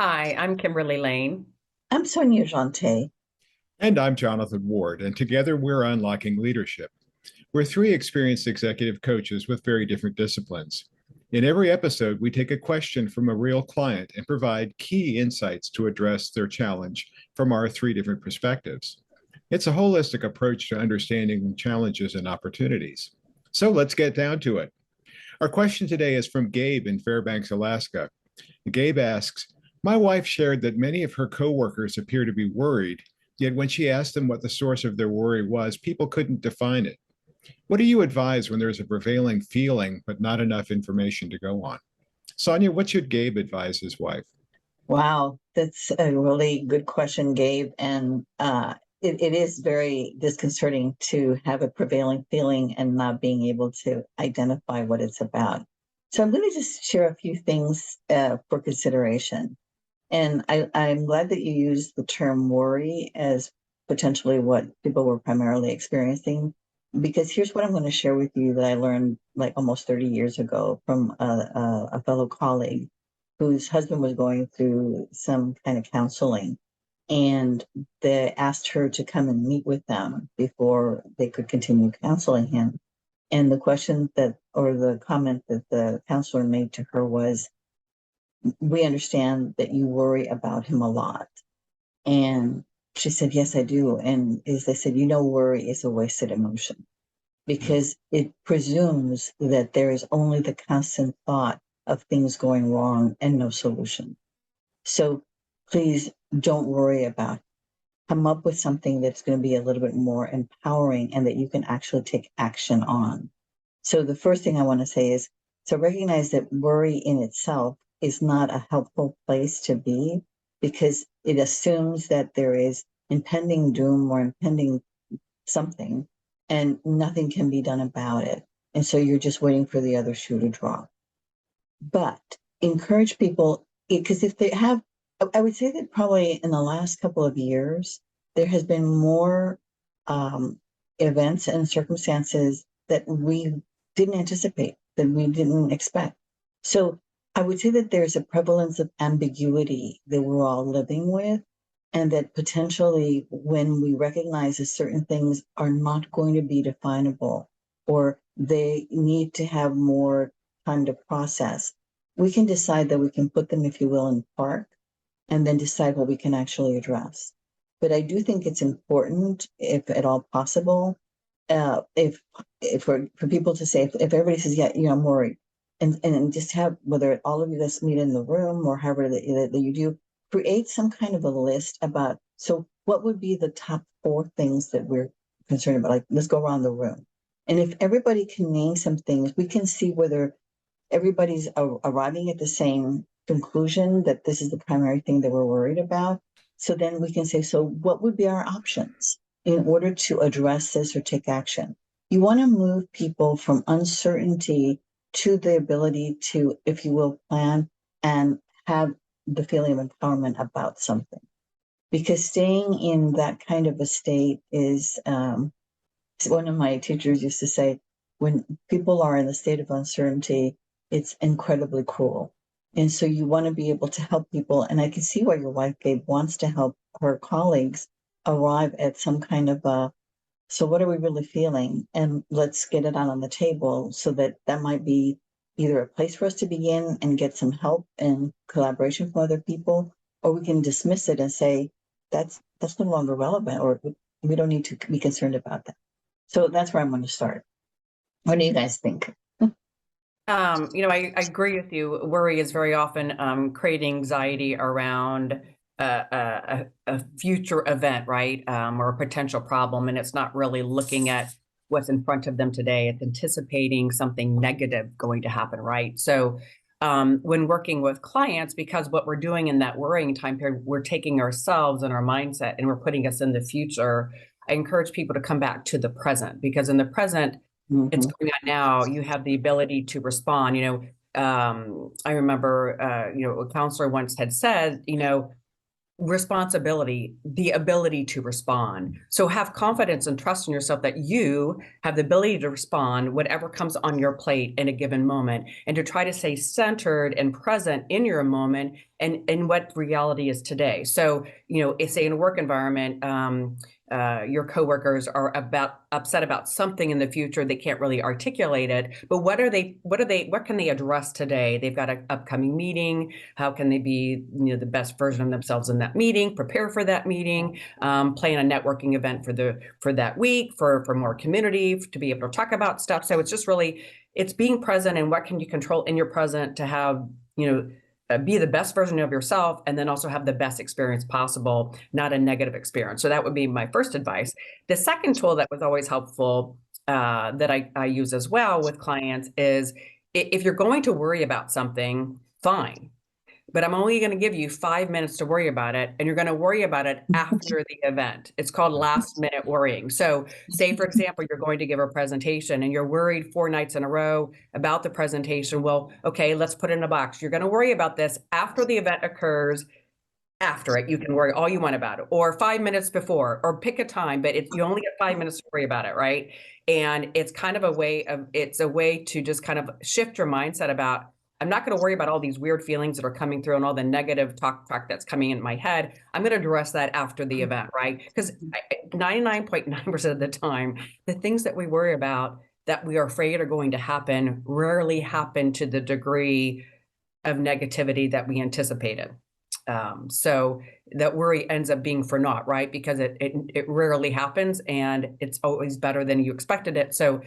Hi, I'm Kimberly Lane. I'm Sonia Jante. And I'm Jonathan Ward, and together we're unlocking leadership. We're three experienced executive coaches with very different disciplines. In every episode, we take a question from a real client and provide key insights to address their challenge from our three different perspectives. It's a holistic approach to understanding challenges and opportunities. So let's get down to it. Our question today is from Gabe in Fairbanks, Alaska. Gabe asks, my wife shared that many of her coworkers appear to be worried, yet when she asked them what the source of their worry was, people couldn't define it. What do you advise when there's a prevailing feeling, but not enough information to go on? Sonia, what should Gabe advise his wife? Wow, that's a really good question, Gabe. And it is very disconcerting to have a prevailing feeling and not being able to identify what it's about. So I'm going to just share a few things for consideration. And I'm glad that you used the term worry as potentially what people were primarily experiencing, because here's what I'm going to share with you that I learned like almost 30 years ago from a fellow colleague whose husband was going through some kind of counseling. And they asked her to come and meet with them before they could continue counseling him. And the question that, or the comment that the counselor made to her was, we understand that you worry about him a lot. And she said, yes, I do. And as they said, worry is a wasted emotion because it presumes that there is only the constant thought of things going wrong and no solution. So please don't worry about it. Come up with something that's going to be a little bit more empowering and that you can actually take action on. So the first thing I want to say is to recognize that worry in itself is not a helpful place to be because it assumes that there is impending doom or impending something and nothing can be done about it. And so you're just waiting for the other shoe to drop. But encourage people because if they have, I would say that probably in the last couple of years, there has been more events and circumstances that we didn't anticipate, that we didn't expect. So I would say that there's a prevalence of ambiguity that we're all living with, and that potentially when we recognize that certain things are not going to be definable or they need to have more time to process, we can decide that we can put them, if you will, in park and then decide what we can actually address. But I do think it's important, if at all possible, if for people to say, if everybody says, yeah, I'm worried, and just have, whether all of you guys meet in the room or however that you do, create some kind of a list about, so what would be the top 4 things that we're concerned about? Like, let's go around the room. And if everybody can name some things, we can see whether everybody's arriving at the same conclusion that this is the primary thing that we're worried about. So then we can say, so what would be our options in order to address this or take action? You want to move people from uncertainty to the ability to, if you will, plan and have the feeling of empowerment about something. Because staying in that kind of a state is, one of my teachers used to say, when people are in a state of uncertainty, it's incredibly cruel. And so you want to be able to help people. And I can see why your wife, Gabe, wants to help her colleagues arrive at some kind of a, so what are we really feeling? And let's get it out on the table so that that might be either a place for us to begin and get some help and collaboration from other people, or we can dismiss it and say, that's no longer relevant, or we don't need to be concerned about that. So that's where I'm going to start. What do you guys think? I agree with you. Worry is very often creating anxiety around a future event, right? Or a potential problem. And it's not really looking at what's in front of them today. It's anticipating something negative going to happen, right? So when working with clients, because what we're doing in that worrying time period, we're taking ourselves and our mindset and we're putting us in the future. I encourage people to come back to the present, because in the present, it's going on now. You have the ability to respond. I remember, a counselor once had said, responsibility, the ability to respond. So have confidence and trust in yourself that you have the ability to respond whatever comes on your plate in a given moment, and to try to stay centered and present in your moment and what reality is today. So, say in a work environment, your coworkers are upset about something in the future. They can't really articulate it, but what can they address today? They've got an upcoming meeting. How can they be, the best version of themselves in that meeting, prepare for that meeting, plan a networking event for that week, for more community, to be able to talk about stuff. So it's just really, it's being present, and what can you control in your present to have, be the best version of yourself, and then also have the best experience possible, not a negative experience. So that would be my first advice. The second tool that was always helpful, that I use as well with clients, is if you're going to worry about something, fine. But I'm only going to give you 5 minutes to worry about it, and you're going to worry about it after the event. It's called last minute worrying. So say, for example, you're going to give a presentation and you're worried 4 nights in a row about the presentation. Well, okay, let's put it in a box. You're going to worry about this after the event occurs. After it, you can worry all you want about it, or 5 minutes before, or pick a time, but you only get 5 minutes to worry about it, right? And it's kind of a way to just kind of shift your mindset about, I'm not going to worry about all these weird feelings that are coming through and all the negative talk that's coming in my head. I'm going to address that after the event, right? Because 99.9% of the time, the things that we worry about that we are afraid are going to happen rarely happen to the degree of negativity that we anticipated. So that worry ends up being for naught, right? Because it rarely happens, and it's always better than you expected it. So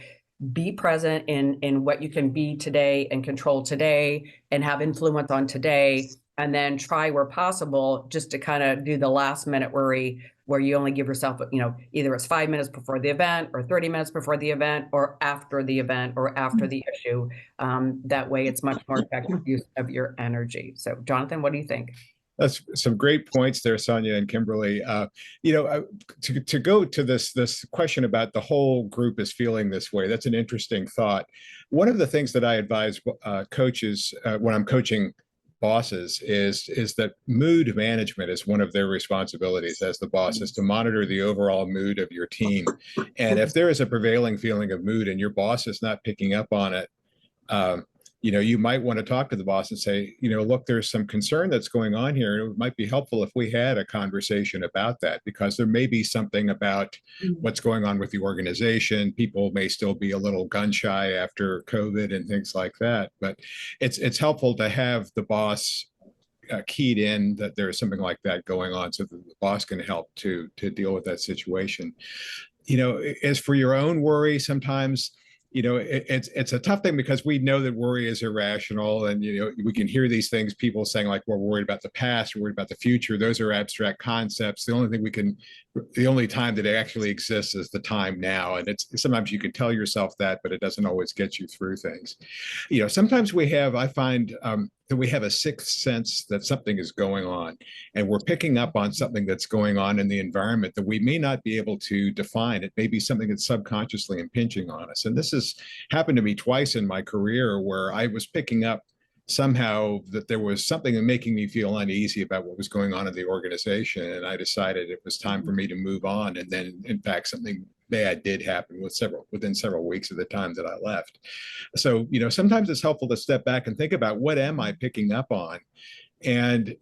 be present in what you can be today and control today and have influence on today, and then try where possible just to kind of do the last minute worry, where you only give yourself, either it's 5 minutes before the event, or 30 minutes before the event, or after the event, or after the issue. That way it's much more effective use of your energy. So Jonathan, what do you think? That's some great points there, Sonia and Kimberly. To go to this question about the whole group is feeling this way, that's an interesting thought. One of the things that I advise coaches when I'm coaching bosses is that mood management is one of their responsibilities as the boss, is to monitor the overall mood of your team. And if there is a prevailing feeling of mood and your boss is not picking up on it, you might want to talk to the boss and say, look, there's some concern that's going on here. It might be helpful if we had a conversation about that, because there may be something about what's going on with the organization. People may still be a little gun shy after COVID and things like that. But it's helpful to have the boss keyed in that there's something like that going on, so that the boss can help to deal with that situation. As for your own worry, sometimes it's a tough thing, because we know that worry is irrational, and we can hear these things, people saying like, we're worried about the past, we're worried about the future. Those are abstract concepts. The only time that it actually exists is the time now, and it's sometimes you can tell yourself that, but it doesn't always get you through things. Sometimes I find that we have a sixth sense that something is going on, and we're picking up on something that's going on in the environment that we may not be able to define. It may be something that's subconsciously impinging on us. And this has happened to me twice in my career, where I was picking up somehow that there was something making me feel uneasy about what was going on in the organization. And I decided it was time for me to move on. And then, in fact, something bad did happen within several weeks of the time that I left. So, sometimes it's helpful to step back and think about, what am I picking up on? And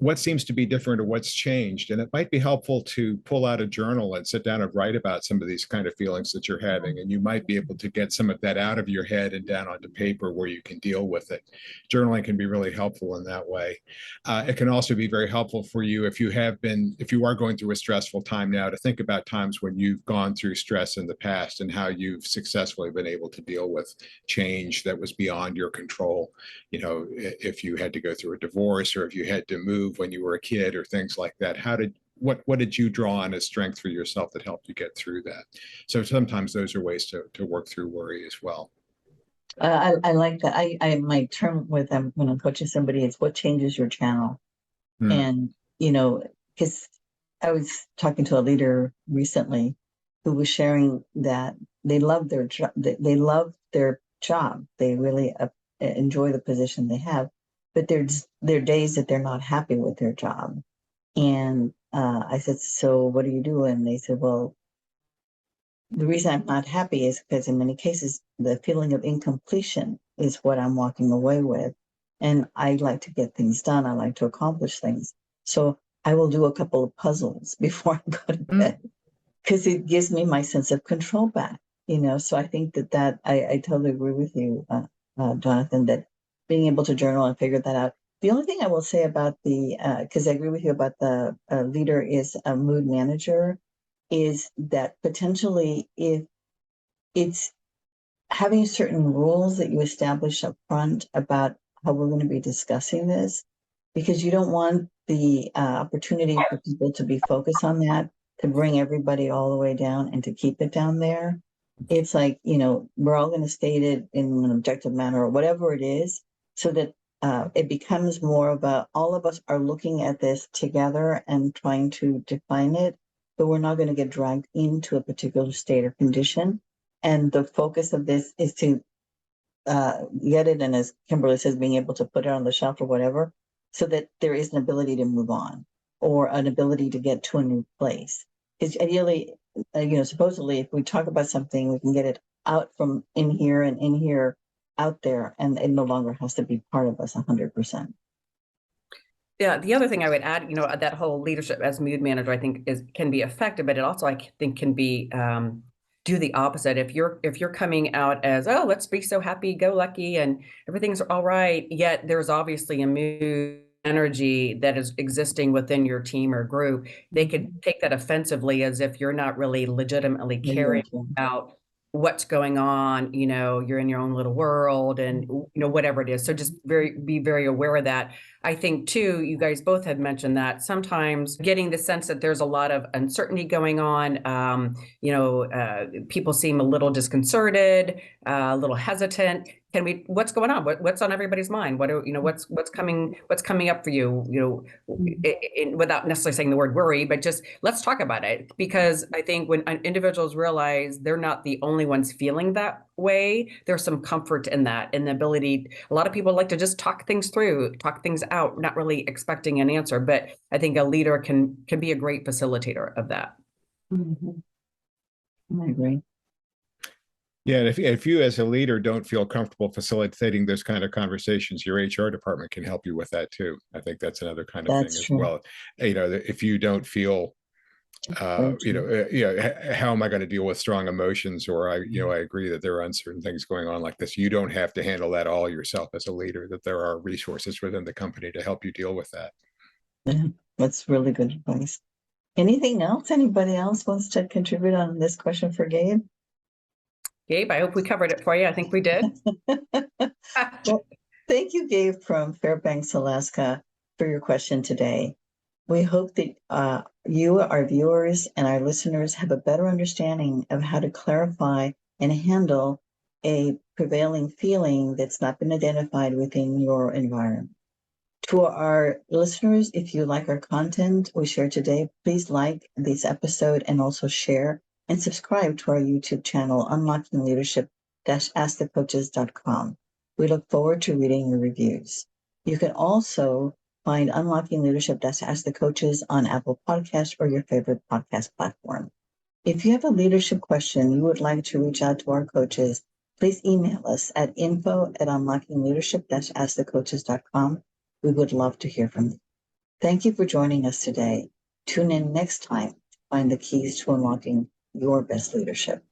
what seems to be different, or what's changed. And it might be helpful to pull out a journal and sit down and write about some of these kind of feelings that you're having, and you might be able to get some of that out of your head and down onto paper where you can deal with it. Journaling can be really helpful in that way. It can also be very helpful for you if you are going through a stressful time now, to think about times when you've gone through stress in the past and how you've successfully been able to deal with change that was beyond your control. If you had to go through a divorce, or if you had to move when you were a kid, or things like that, what did you draw on as strength for yourself that helped you get through that? So sometimes those are ways to work through worry as well. I like that. I my term with them when I'm coaching somebody is, what changes your channel? And because I was talking to a leader recently who was sharing that they love their job. They love their job. They really enjoy the position they have, but there are days that they're not happy with their job. And I said, so what do you do? And they said, well, the reason I'm not happy is because in many cases, the feeling of incompletion is what I'm walking away with. And I like to get things done. I like to accomplish things. So I will do a couple of puzzles before I go to bed because it gives me my sense of control back, So I think that I totally agree with you, Jonathan, that being able to journal and figure that out. The only thing I will say about because I agree with you about the leader is a mood manager, is that potentially if it's having certain rules that you establish up front about how we're going to be discussing this, because you don't want the opportunity for people to be focused on that, to bring everybody all the way down and to keep it down there. It's like, we're all going to state it in an objective manner or whatever it is, so that it becomes more of all of us are looking at this together and trying to define it, but we're not going to get dragged into a particular state or condition. And the focus of this is to get it, and as Kimberly says, being able to put it on the shelf or whatever, so that there is an ability to move on or an ability to get to a new place. Because ideally, supposedly, if we talk about something, we can get it out from in here and in here out there, and it no longer has to be part of us 100%. Yeah, the other thing I would add, that whole leadership as mood manager, I think can be effective, but it also I think can be do the opposite. If you're coming out as, oh, let's be so happy go lucky and everything's all right, yet there's obviously a mood energy that is existing within your team or group, they could take that offensively as if you're not really legitimately caring about what's going on. You're in your own little world and whatever it is. So just be very aware of that. I think too, you guys both had mentioned that sometimes getting the sense that there's a lot of uncertainty going on. People seem a little disconcerted, a little hesitant. What's going on? What's on everybody's mind? What's coming up for you? Without necessarily saying the word worry, but just let's talk about it. Because I think when individuals realize they're not the only ones feeling that way, there's some comfort in that, and the ability. A lot of people like to just talk things through, talk things out, not really expecting an answer. But I think a leader can be a great facilitator of that. Mm-hmm. I agree. Yeah, and if you as a leader don't feel comfortable facilitating those kind of conversations, your HR department can help you with that too. I think that's another kind of thing as well. If you don't feel, how am I going to deal with strong emotions, or I agree that there are uncertain things going on like this. You don't have to handle that all yourself as a leader. That there are resources within the company to help you deal with that. Yeah, that's really good advice. Anything else? Anybody else wants to contribute on this question for Gabe? Gabe, I hope we covered it for you. I think we did. Well, thank you, Gabe from Fairbanks, Alaska, for your question today. We hope that you, our viewers, and our listeners have a better understanding of how to clarify and handle a prevailing feeling that's not been identified within your environment. To our listeners, if you like our content we share today, please like this episode and also share and subscribe to our YouTube channel, Unlocking Leadership-AskTheCoaches.com. We look forward to reading your reviews. You can also find Unlocking Leadership-Ask the Coaches on Apple Podcasts or your favorite podcast platform. If you have a leadership question you would like to reach out to our coaches, please email us at info@unlockingleadership-askthecoaches.com. We would love to hear from you. Thank you for joining us today. Tune in next time to find the keys to unlocking your best leadership.